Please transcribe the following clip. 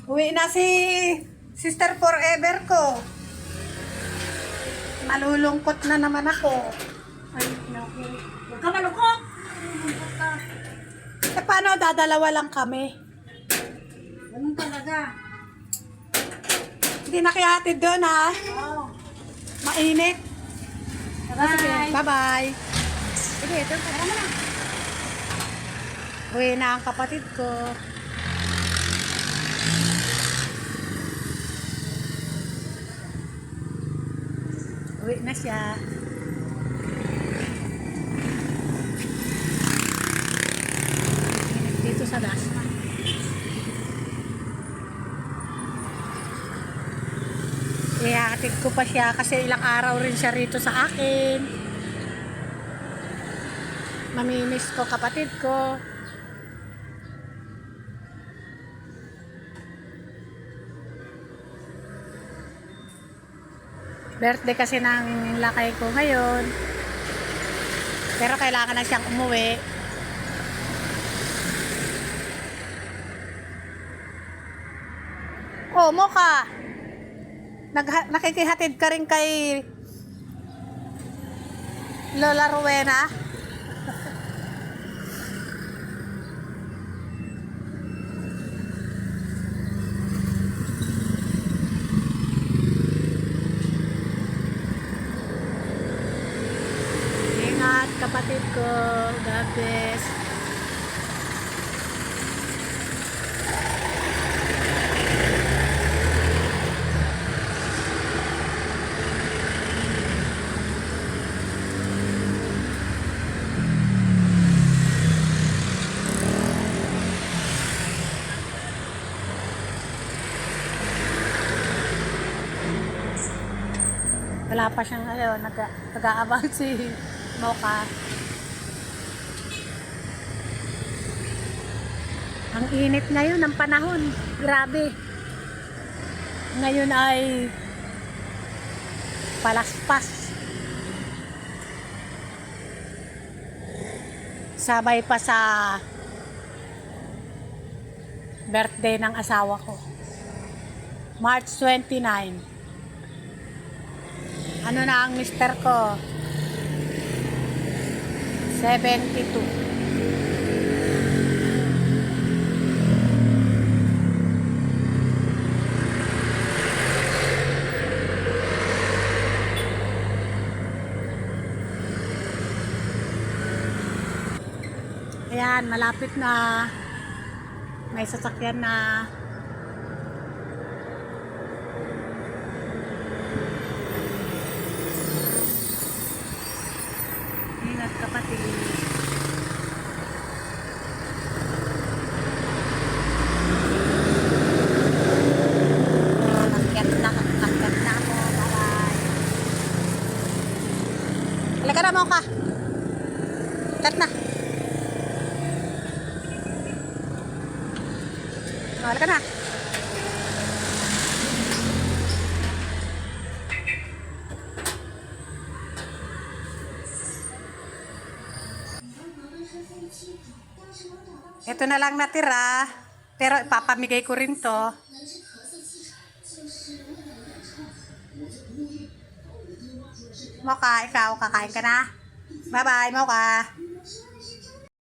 Uwi na si Sister Forever ko. Malulungkot na naman ako. Ay, naku. Huwag ka malungkot. Malungkot ka. Eh, paano? Dadalawa lang kami. Ganun talaga. Hindi na kaya hatid doon, ha? Oo. Mainit. Bye-bye. Bye-bye. Sige, ito. Tara na. Uwi na ang kapatid ko. Uwi na siya. Init dito sa Dasma. Ihatid ko pa siya kasi ilang araw rin siya rito sa akin. Mamimiss ko kapatid ko. Birthday kasi ng lakay ko ngayon. Pero kailangan na siyang umuwi. Oh, Mocha. Nakikihatid ka rin kay Lola Rowena. Ingat kapatid ko. God bless. Wala pa siyang nag-aabang si Mocha. Ang init ngayon ng panahon. Grabe. Ngayon ay palaspas. Sabay pa sa birthday ng asawa ko. March 29. Ano na ang mister ko? 72. Ayan, malapit na. May sasakyan na. Ingat kapatid. Nakyat na ako. Bye-bye. Halika na, Mocha. Kat na. Halika na. Ito na lang natira. Pero ipapamigay ko rin to. Mocha, ikaw kakain ka na? Bye-bye, Mocha.